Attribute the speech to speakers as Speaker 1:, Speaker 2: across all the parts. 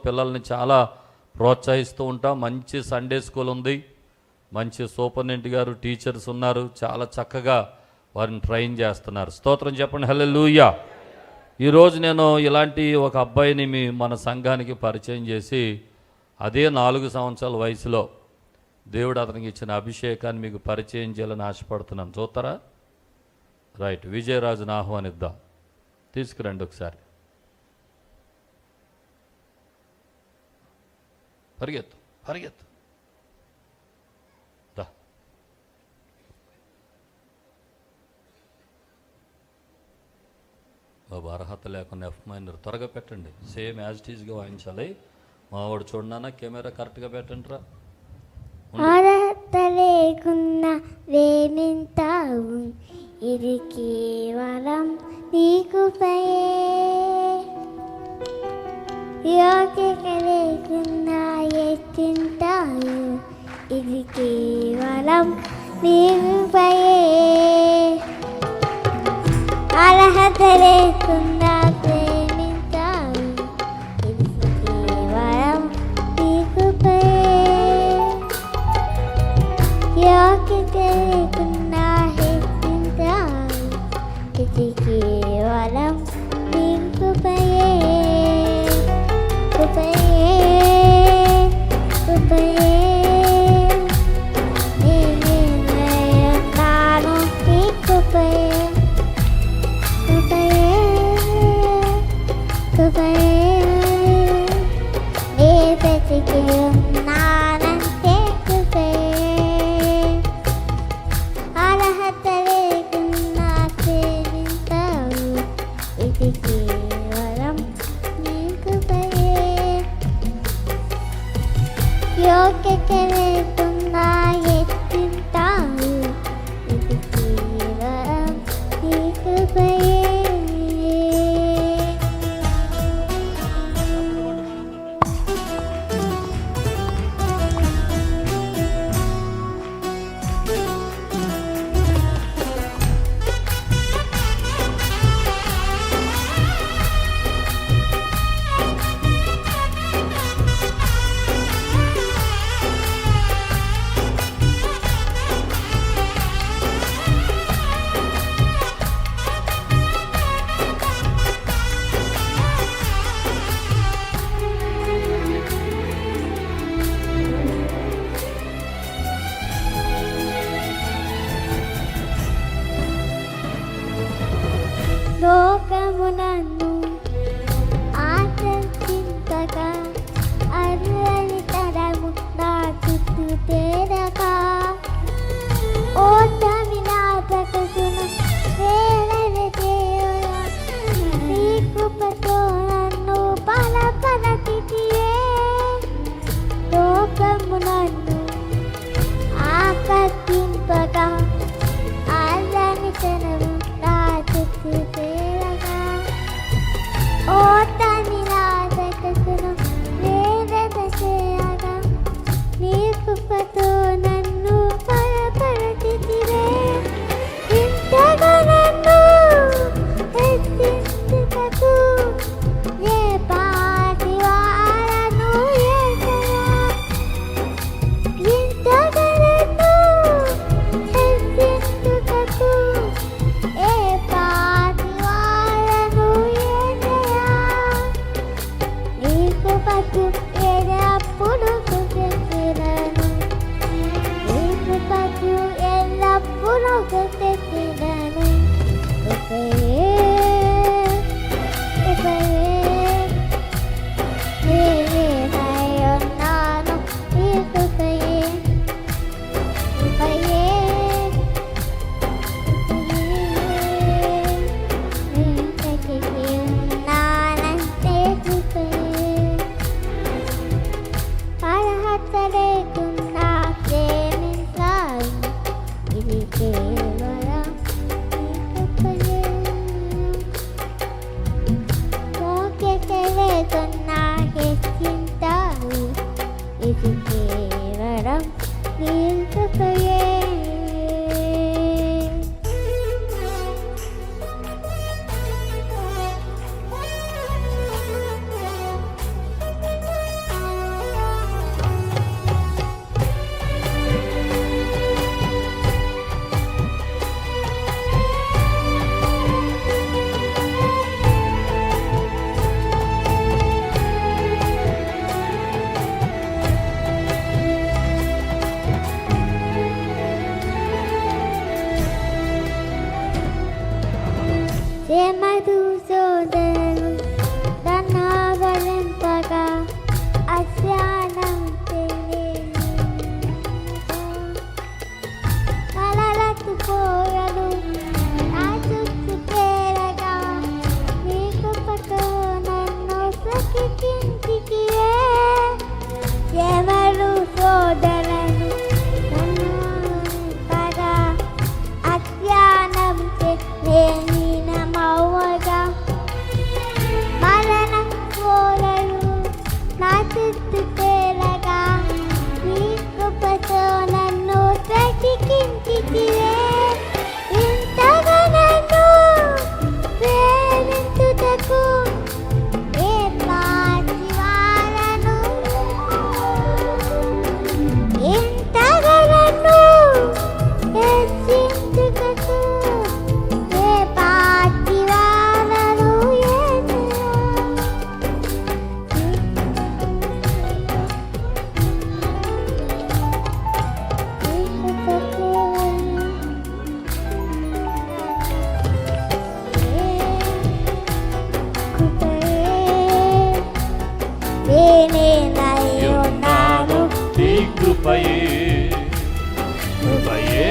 Speaker 1: పిల్లల్ని చాలా ప్రోత్సహిస్తూ ఉంటాం. మంచి సండే స్కూల్ ఉంది, మంచి సూపరింటెండెంట్ గారు, టీచర్స్ ఉన్నారు, చాలా చక్కగా వారిని ట్రైన్ చేస్తున్నారు. స్తోత్రం చెప్పండి, హల్లెలూయా. ఈరోజు నేను ఇలాంటి ఒక అబ్బాయిని మన సంఘానికి పరిచయం చేసి, అదే 4 సంవత్సరాల వయసులో దేవుడు అతనికి ఇచ్చిన అభిషేకాన్ని మీకు పరిచయం చేయాలని ఆశపడుతున్నాను. చూస్తారా? రైట్, విజయరాజుని ఆహ్వానిద్దాం. తీసుకురండి ఒకసారి. పరిగెత్తు పరిగెత్తు. బాబు అర్హత లేకుండా ఎఫ్ మైనర్ త్వరగా పెట్టండి. సేమ్ యాజ్ ఇట్ ఈజ్గా వాయించాలి. మావాడు చూడనా, కెమెరా కరెక్ట్గా పెట్టండి రా.
Speaker 2: అర్హత లేకున్నా వేమింతావు, ఇది కేవలం నీకు యోగ్యత లేకున్నా ఎత్తింతావు, ఇది కేవలం నీకు అర్హత లేకున్నా ప్రేమించావు, ఇది కేవలం నీకు యోగ్యత లేకున్నా హెచ్చించావు, ఇది కేవలం నీకు అర్హత లేకున్నా ప్రేమించావు, ఇది కేవలం నీకు యోగ్యత లేకున్నా ఎత్తింటావు, ఇది కేవలం నీకు లోకము నన్ను ఆకర్షించగా, అర్రని తరము నా చుట్టూ తేరగా, ఓటమి నా బ్రతుకును వేలని దేవుడా, నీ కృపతో నన్ను బలపరచితివే. లోకము నన్ను ఆకర్షింపగా, అర్రని తరము నా చుట్టూ తేరగా, ఓటమి నా బ్రతుకును వేలని చేయగా, నీ కృపతో నన్ను బలపరచితివే. ఇంతగా నన్ను హెచ్చించుటకు ఏ పాటి వారను యేసయ్యా, ఇంతగా నన్ను హెచ్చించుటకు ఏ పాటి వారను యేసయ్యా, నీ కృపకు ఎల్లప్పుడు కృతజ్ఞతలను, నీ కృపకు ఎల్లప్పుడు కృతజ్ఞతలను. నేనేనాయన్నాను నీ కృపయే, నానంతే కృపయే. అర్హత లేకున్నా ప్రేమించావు, ఇది కేవలం నీకు యోగ్యత లేకున్నా హెచ్చించావు, ఇది కేవలం నీకు గుర్తు తేలగా నీ కృపతో నన్ను బ్రతికించితివే. ఇంతగా నన్ను ప్రేమించుటకు ఏ పాటి వారను, ఇంతగా నన్ను హెచ్చించుటకు ఏ పాటి వారను యేసువా.
Speaker 1: ఉన్నాను నీ కృపయే కృపయే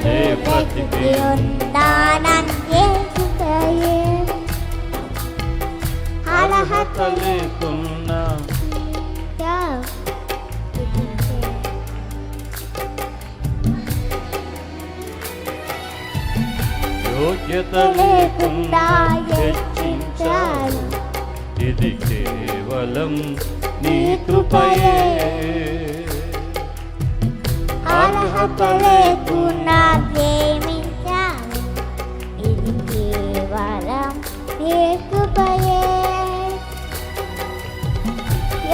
Speaker 1: నే బ్రతికి అర్హత లేకున్నా యోగ్యత లేకుండా హెచ్చించాలి, ఇది కేవలం నీ కృపయే.
Speaker 2: అర్హత లేకుండా ప్రేమించాలి, ఇది కేవలం నీ కృపయే.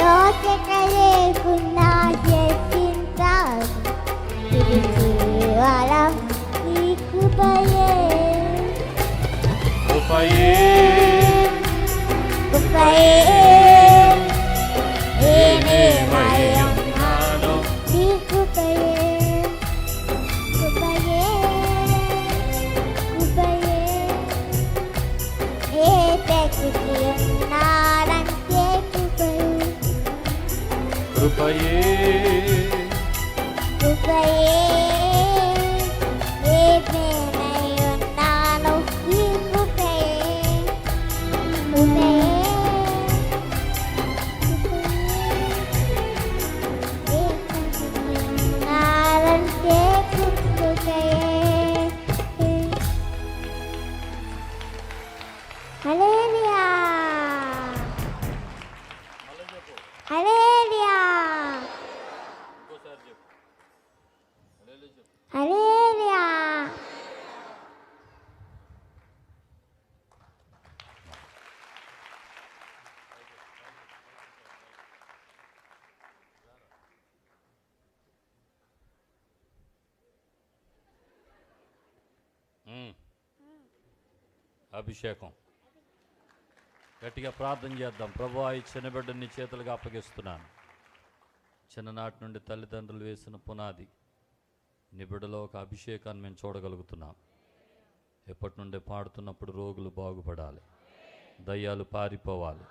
Speaker 2: యోగ్యత లేకుండా హెచ్చించాలి, ఇది కేవలం నీ కృపయే.
Speaker 1: కృపయే
Speaker 2: కృపయే
Speaker 1: నేనేమై ఉన్నాను
Speaker 2: నీ కృపయే. కృపయే కృపయే ఏ బ్రతికి ఉన్నానంటే కృపయే.
Speaker 1: కృపయే
Speaker 2: కృపయే ఏ నేనై ఉన్నాను నీ కృపయే. కృపయే ఏ బ్రతికి ఉన్నానంటే కృపయే. హల్లెలూయా హల్లెలూయా హల్లెలూయా.
Speaker 1: అభిషేకం గట్టిగా ప్రార్థన చేద్దాం. ప్రభువా, ఈ చిన్న బిడ్డని నీ చేతులుగా అప్పగిస్తున్నాను. చిన్ననాటి నుండి తల్లిదండ్రులు వేసిన పునాది నీ బిడ్డలో ఒక అభిషేకాన్ని మేము చూడగలుగుతున్నాం. ఎప్పటి నుండి పాడుతున్నప్పుడు రోగులు బాగుపడాలి, దయ్యాలు పారిపోవాలి,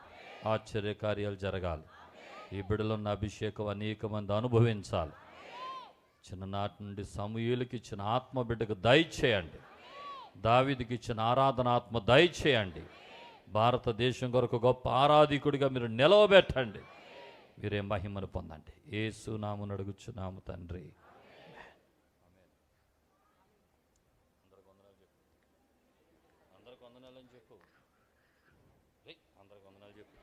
Speaker 1: ఆశ్చర్యకార్యాలు జరగాలి. ఈ బిడ్డలో ఉన్న అభిషేకం అనేక మంది అనుభవించాలి. చిన్ననాటి నుండి సమూయేలుకి ఇచ్చిన ఆత్మ బిడ్డకు దయచేయండి, దావీదుకి ఇచ్చిన ఆరాధన ఆత్మ దయచేయండి. భారతదేశం కొరకు గొప్ప ఆరాధికుడిగా మీరు నిలవబెట్టండి. మీరే మహిమను పొందండి. యేసు నామమున అడుగుచున్నాము తండ్రి. అందరికి వందనాలని చెప్పు. అందరికి వందనాలు చెప్పు.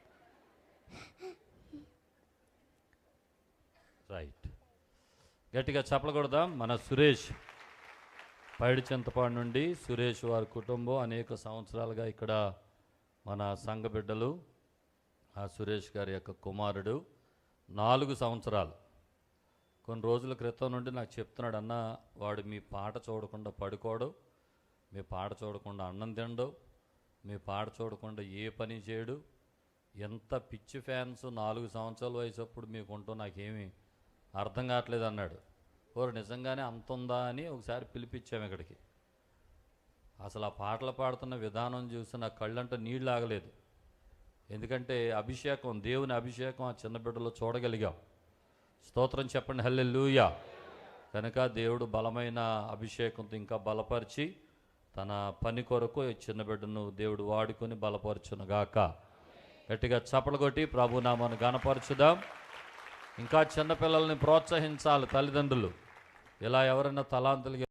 Speaker 1: రైట్, గట్టిగా చెప్పకూడదాం. మన సురేష్ పైడి చింతపాడు నుండి సురేష్ వారి కుటుంబం అనేక సంవత్సరాలుగా ఇక్కడ మన సంఘ బిడ్డలు. ఆ సురేష్ గారి యొక్క కుమారుడు 4 సంవత్సరాలు. కొన్ని రోజుల క్రితం నుండి నాకు చెప్తున్నాడు, అన్న వాడు మీ పాట చూడకుండా పడుకోడు, మీ పాట చూడకుండా అన్నం తినడు, మీ పాట చూడకుండా ఏ పని చేయడు. ఎంత పిచ్చి ఫ్యాన్స్ 4 సంవత్సరాల వయసు అప్పుడు మీకుంటూ నాకేమీ అర్థం కావట్లేదు అన్నాడు. ఓరు నిజంగానే అంత ఉందా అని ఒకసారి పిలిపించాము ఇక్కడికి. అసలు ఆ పాటలు పాడుతున్న విధానం చూసి నా కళ్ళంట నీళ్ళు ఆగలేదు. ఎందుకంటే అభిషేకం, దేవుని అభిషేకం ఆ చిన్న బిడ్డలో చూడగలిగాం. స్తోత్రం చెప్పండి, హల్లెలూయా. కనుక దేవుడు బలమైన అభిషేకంతో ఇంకా బలపరిచి తన పని కొరకు ఈ చిన్న బిడ్డను దేవుడు వాడుకొని బలపరచునుగాక. గట్టిగా చప్పలు కొట్టి ప్రభునామాను గణపరచుదాం. ఇంకా చిన్నపిల్లల్ని ప్రోత్సహించాలి తల్లిదండ్రులు. ఇలా ఎవరైనా తలాంతులు